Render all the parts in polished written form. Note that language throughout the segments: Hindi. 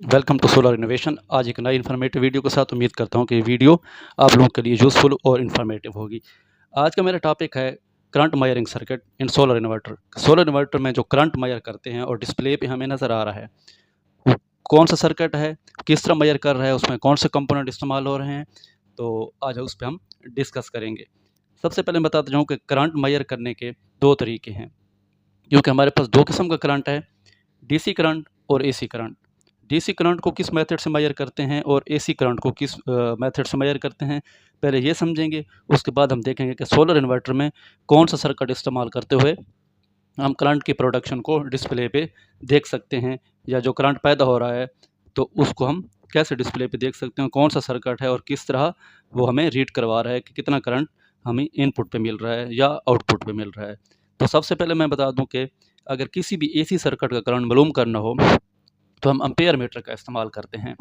Welcome to solar innovation. आज एक नई इन्फॉर्मेटिव वीडियो के साथ उम्मीद करता हूँ कि ये वीडियो आप लोगों के लिए यूज़फुल और इन्फॉर्मेटिव होगी। आज का मेरा टॉपिक है current measuring circuit in solar inverter. Solar inverter में जो करंट मेजर करते हैं और डिस्प्ले पे हमें नज़र आ रहा है वो कौन सा सर्किट है, किस तरह मेजर कर रहा है, उसमें कौन से कंपोनेंट इस्तेमाल हो रहे हैं, तो आज उस पर हम डिस्कस करेंगे। सबसे पहले मैं बताता जाऊँ कि करंट मेजर करने के दो तरीके हैं, क्योंकि हमारे पास दो किस्म का करंट है, डीसी करंट और एसी करंट। डीसी करंट को किस मेथड से मेजर करते हैं और एसी करंट को किस मेथड से मेजर करते हैं, पहले ये समझेंगे। उसके बाद हम देखेंगे कि सोलर इन्वर्टर में कौन सा सर्किट इस्तेमाल करते हुए हम करंट की प्रोडक्शन को डिस्प्ले पे देख सकते हैं, या जो करंट पैदा हो रहा है तो उसको हम कैसे डिस्प्ले पे देख सकते हैं, कौन सा सर्किट है और किस तरह वो हमें रीड करवा रहा है कि कितना करंट हमें इनपुट पे मिल रहा है या आउटपुट पे मिल रहा है। तो सबसे पहले मैं बता दूं कि अगर किसी भी एसी सर्किट का करंट मालूम करना हो तो हम एम्पेयर मीटर का इस्तेमाल करते हैं।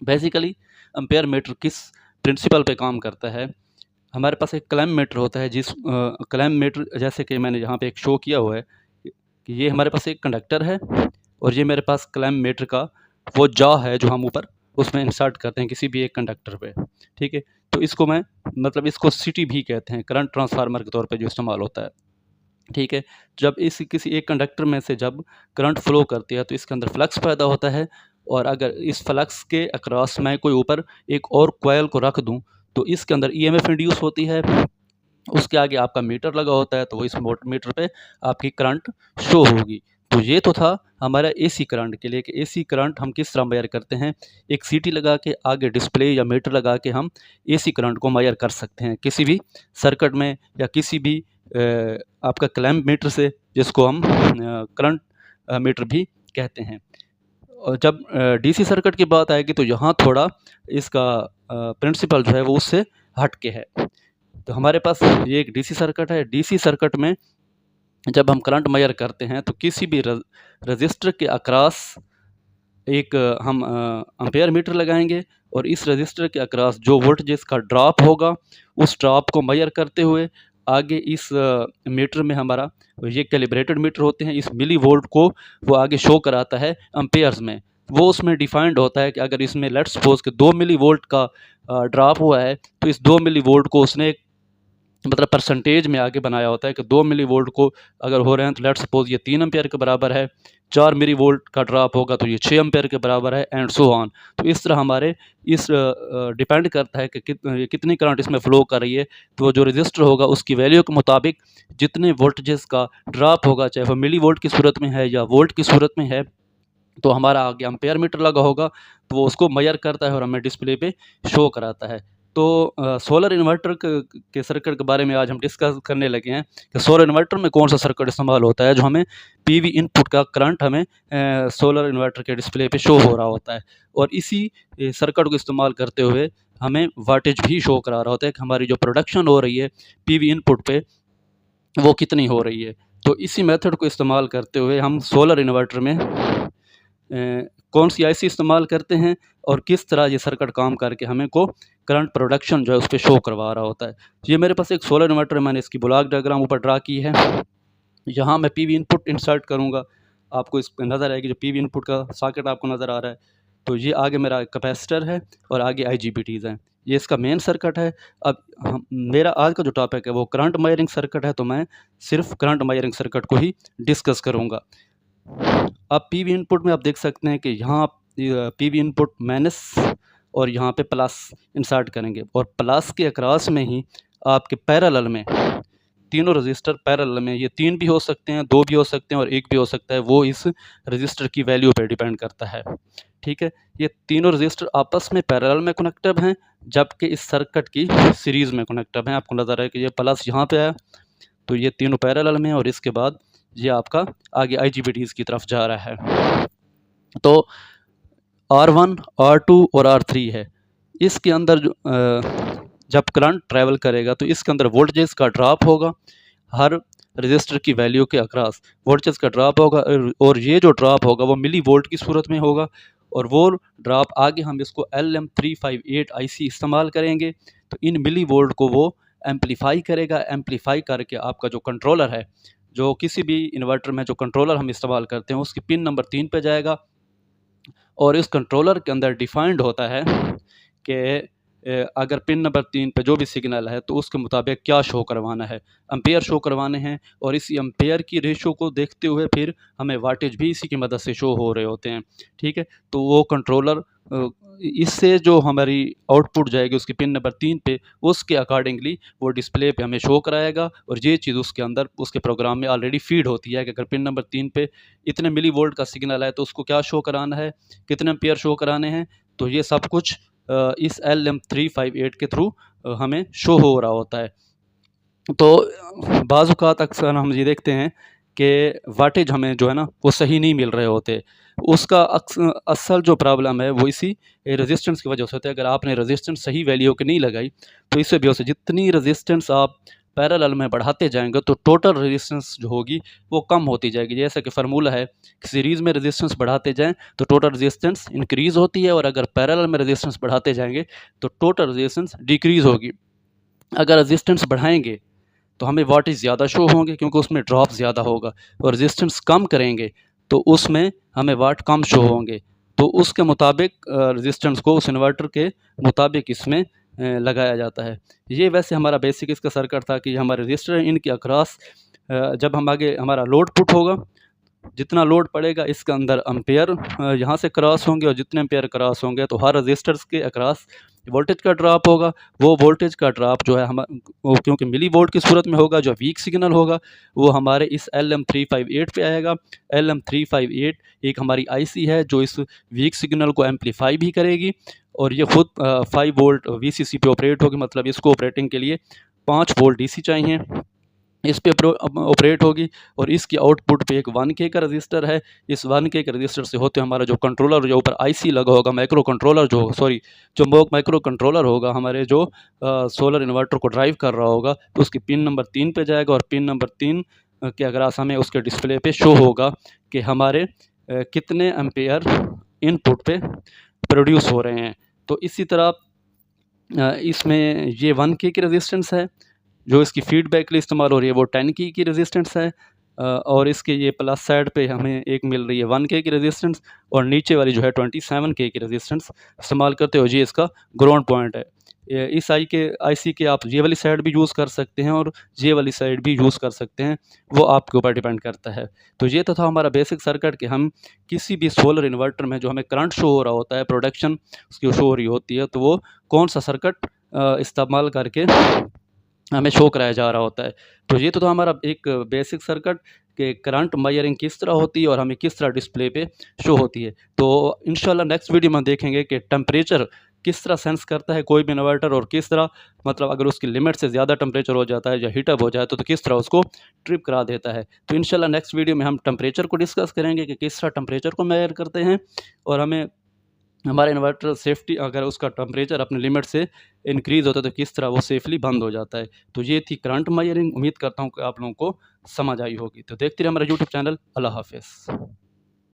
बेसिकली एम्पेयर मीटर किस प्रिंसिपल पे काम करता है, हमारे पास एक क्लैम्प मीटर होता है, जिस क्लैम्प मीटर जैसे कि मैंने यहाँ पे एक शो किया हुआ है कि ये हमारे पास एक कंडक्टर है और ये मेरे पास क्लैम्प मीटर का वो जॉ है जो हम ऊपर उसमें इंसर्ट करते हैं किसी भी एक कंडक्टर पे। ठीक है, तो इसको मैं मतलब इसको सिटी भी कहते हैं, करंट ट्रांसफार्मर के तौर पे जो इस्तेमाल होता है। ठीक है, जब इस किसी एक कंडक्टर में से जब करंट फ्लो करती है तो इसके अंदर फ्लक्स पैदा होता है, और अगर इस फ्लक्स के अक्रॉस मैं कोई ऊपर एक और कॉइल को रख दूं तो इसके अंदर ईएमएफ इंड्यूस होती है। उसके आगे आपका मीटर लगा होता है तो वो इस मीटर पे आपकी करंट शो होगी। तो ये तो था हमारा एसी करंट के लिए कि एसी करंट हम किस तरह मेजर करते हैं। एक सीटी लगा के आगे डिस्प्ले या मीटर लगा के हम एसी करंट को मेजर कर सकते हैं किसी भी सर्किट में, या किसी भी आपका क्लैम्प मीटर से, जिसको हम करंट मीटर भी कहते हैं। और जब डीसी सर्किट की बात आएगी तो यहाँ थोड़ा इसका प्रिंसिपल जो है वो उससे हट के है। तो हमारे पास ये एक डीसी सर्किट है। डीसी सर्किट में जब हम करंट मेजर करते हैं तो किसी भी रजिस्टर के अक्रॉस एक हम एम्पेयर मीटर लगाएंगे, और इस रजिस्टर के अक्रॉस जो वोल्टेज का ड्रॉप होगा उस ड्रॉप को मेजर करते हुए आगे इस मीटर में हमारा ये कैलिब्रेटेड मीटर होते हैं, इस मिली वोल्ट को वो आगे शो कराता है एम्पेयर्स में। वो उसमें डिफाइंड होता है कि अगर इसमें लेट्स सपोज कि 2 मिली वोल्ट का ड्रॉप हुआ है तो इस 2 मिली वोल्ट को उसने मतलब परसेंटेज में आगे बनाया होता है कि 2 मिली वोल्ट को अगर हो रहे हैं तो लेट्स सपोज ये 3 एम्पेयर के बराबर है, 4 मिली वोल्ट का ड्रॉप होगा तो ये 6 एम्पेयर के बराबर है, एंड सो ऑन। तो इस तरह हमारे इस डिपेंड करता है कि कितनी करंट इसमें फ्लो कर रही है। तो जो रजिस्टर होगा उसकी वैल्यू के मुताबिक जितने वोल्टेजेस का ड्रॉप होगा, चाहे वो मिली वोल्ट की सूरत में है या वोल्ट की सूरत में है, तो हमारा आगे एम्पेयर मीटर लगा होगा तो वो उसको मेजर करता है और हमें डिस्प्ले पे शो कराता है। तो सोलर इन्वर्टर के सर्किट के बारे में आज हम डिस्कस करने लगे हैं कि सोलर इन्वर्टर में कौन सा सर्किट इस्तेमाल होता है जो हमें पीवी इनपुट का करंट हमें सोलर इन्वर्टर के डिस्प्ले पे शो हो रहा होता है, और इसी सर्किट को इस्तेमाल करते हुए हमें वाटेज भी शो करा रहा होता है कि हमारी जो प्रोडक्शन हो रही है पीवी इनपुट पे वो कितनी हो रही है। तो इसी मेथड को इस्तेमाल करते हुए हम सोलर इन्वर्टर में कौन सी आईसी इस्तेमाल करते हैं और किस तरह ये सर्किट काम करके हमें को करंट प्रोडक्शन जो है उस पर शो करवा रहा होता है। ये मेरे पास एक सोलर इन्वर्टर है, मैंने इसकी ब्लॉक डायग्राम ऊपर ड्रा की है। यहाँ मैं पीवी इनपुट इंसर्ट करूँगा, आपको इस पर नज़र आएगी जो पीवी इनपुट का सॉकेट आपको नज़र आ रहा है। तो ये आगे मेरा कैपेसिटर है और आगे IGBTs हैं, ये इसका मेन सर्किट है। अब मेरा आज का जो टॉपिक है वो करंट मेजरिंग सर्किट है, तो मैं सिर्फ करंट मेजरिंग सर्किट को ही डिस्कस करूँगा। अब पीवी इनपुट में आप देख सकते हैं कि यहाँ पीवी इनपुट माइनस और यहाँ पे प्लस इंसर्ट करेंगे, और प्लस के अक्रॉस में ही आपके पैरेलल में तीनों रजिस्टर पैरेलल में, ये 3 भी हो सकते हैं, 2 भी हो सकते हैं और 1 भी हो सकता है, वो इस रजिस्टर की वैल्यू पे डिपेंड करता है। ठीक है, ये तीनों रजिस्टर आपस में पैरेलल में कनेक्टेड हैं, जबकि इस सर्किट की सीरीज़ में कनेक्टेड हैं। आपको नज़र है कि ये प्लस यहाँ पे है तो ये तीनों पैरेलल में है, और इसके बाद ये आपका आगे IGBTs की तरफ जा रहा है। तो R1, R2 और R3 है। इसके अंदर जब करंट ट्रैवल करेगा तो इसके अंदर वोल्टेज का ड्रॉप होगा, हर रजिस्टर की वैल्यू के अक्रॉस वोल्टेज का ड्रॉप होगा, और ये जो ड्रॉप होगा वो मिली वोल्ट की सूरत में होगा, और वो ड्रॉप आगे हम इसको LM358 IC इस्तेमाल करेंगे तो इन मिली वोल्ट को वो एम्पलीफाई करेगा। एम्पलीफाई करके आपका जो कंट्रोलर है, जो किसी भी इन्वर्टर में जो कंट्रोलर हम इस्तेमाल करते हैं उसकी पिन नंबर 3 पे जाएगा, और इस कंट्रोलर के अंदर डिफाइंड होता है कि अगर पिन नंबर 3 पे जो भी सिग्नल है तो उसके मुताबिक क्या शो करवाना है, एम्पेयर शो करवाने हैं। और इसी एम्पेयर की रेशो को देखते हुए फिर हमें वाटेज भी इसी की मदद से शो हो रहे होते हैं, ठीक है। तो वो कंट्रोलर इससे जो हमारी आउटपुट जाएगी उसकी पिन नंबर 3 पे, उसके अकॉर्डिंगली वो डिस्प्ले पे हमें शो कराएगा। और ये चीज़ उसके अंदर उसके प्रोग्राम में ऑलरेडी फीड होती है कि अगर पिन नंबर 3 पे इतने मिली वोल्ट का सिग्नल है तो उसको क्या शो कराना है, कितने एम्पेयर शो कराने हैं। तो ये सब कुछ इस LM358 के थ्रू हमें शो हो रहा होता है। तो बाज़ औक़ात अक्सर हम ये देखते हैं कि वाटेज हमें जो है ना वो सही नहीं मिल रहे होते। उसका असल जो प्रॉब्लम है वो इसी रेजिस्टेंस की वजह से होता है। अगर आपने रेजिस्टेंस सही वैल्यू की नहीं लगाई तो इससे भी हो सकता है जितनी रेजिस्टेंस आप पैरेलल में बढ़ाते जाएंगे तो टोटल रेजिस्टेंस जो होगी वो कम होती जाएगी। जैसा कि फार्मूला है कि सीरीज़ में रेजिस्टेंस बढ़ाते जाएं तो टोटल रेजिस्टेंस इंक्रीज़ होती है, और अगर पैरेलल में रेजिस्टेंस बढ़ाते जाएंगे तो टोटल रेजिस्टेंस डिक्रीज़ होगी। अगर रेजिस्टेंस बढ़ाएंगे तो हमें वाटेज ज़्यादा शो होंगे क्योंकि उसमें ड्रॉप ज़्यादा होगा, और रेजिस्टेंस कम करेंगे तो उसमें हमें वाट कम शो होंगे। तो उसके मुताबिक रेजिस्टेंस को उस इन्वर्टर के मुताबिक इसमें लगाया जाता है। ये वैसे हमारा बेसिक इसका सर्किट था कि हमारे रजिस्टर इनके अक्रॉस जब हम आगे हमारा लोड पुट होगा, जितना लोड पड़ेगा इसके अंदर एम्पेयर यहाँ से क्रॉस होंगे, और जितने एम्पेयर क्रॉस होंगे तो हर रजिस्टर्स के अक्रॉस वोल्टेज का ड्रॉप होगा। वो वोल्टेज का ड्रॉप जो है हम वो क्योंकि मिली वोल्ट की सूरत में होगा, जो वीक सिग्नल होगा वो हमारे इस LM358 पे आएगा। LM358 एक हमारी IC है जो इस वीक सिग्नल को एम्पलीफाई भी करेगी, और ये खुद 5 वोल्ट VCC पे ऑपरेट होगी। मतलब इसको ऑपरेटिंग के लिए 5 वोल्ट DC चाहिए, इस पे ऑपरेट होगी। और इसकी आउटपुट पे एक 1K का रजिस्टर है। इस 1K के रजिस्टर से होते हमारा जो कंट्रोलर जो ऊपर IC लगा होगा, माइक्रो कंट्रोलर जो माइक्रो कंट्रोलर होगा हमारे जो सोलर इन्वर्टर को ड्राइव कर रहा होगा, तो उसकी पिन नंबर 3 पे जाएगा, और पिन नंबर 3 के अग्रास हमें उसके डिस्प्ले पे शो होगा कि हमारे कितने एम्पेयर इनपुट पे प्रोड्यूस हो रहे हैं। तो इसी तरह इसमें ये 1K की रेजिस्टेंस है, जो इसकी फीडबैक के लिए इस्तेमाल हो रही है वो 10K की रेजिस्टेंस है। और इसके ये प्लस साइड पे हमें एक मिल रही है 1K की रेजिस्टेंस, और नीचे वाली जो है 27K की रेजिस्टेंस इस्तेमाल करते हो। ये इसका ग्राउंड पॉइंट है। इस IC के आप ये वाली साइड भी यूज़ कर सकते हैं और ये वाली साइड भी यूज़ कर सकते हैं, वो आपके ऊपर डिपेंड करता है। तो ये तो था हमारा बेसिक सर्किट कि हम किसी भी सोलर इन्वर्टर में जो हमें करंट शो हो रहा होता है, प्रोडक्शन उसकी शो हो रही होती है, तो वो कौन सा सर्किट इस्तेमाल करके हमें शो कराया जा रहा होता है। तो ये तो था हमारा एक बेसिक सर्किट कि करंट मेजरिंग किस तरह होती है और हमें किस तरह डिस्प्ले पे शो होती है। तो इंशाल्लाह नेक्स्ट वीडियो में देखेंगे कि टेम्परेचर किस तरह सेंस करता है कोई भी इन्वर्टर, और किस तरह मतलब अगर उसकी लिमिट से ज़्यादा टेम्परेचर हो जाता है या हीटअप हो जाए तो किस तरह उसको ट्रिप करा देता है। तो इंशाल्लाह नेक्स्ट वीडियो में हम टेम्परेचर को डिस्कस करेंगे कि किस तरह टेम्परेचर को मेजर करते हैं, और हमें हमारा इन्वर्टर सेफ्टी अगर उसका टेम्परेचर अपने लिमिट से इंक्रीज़ होता है तो किस तरह वो सेफली बंद हो जाता है। तो ये थी करंट मेजरिंग। उम्मीद करता हूँ कि आप लोगों को समझ आई होगी। तो देखते रहिए हमारा यूट्यूब चैनल। अल्लाह हाफ़िज़।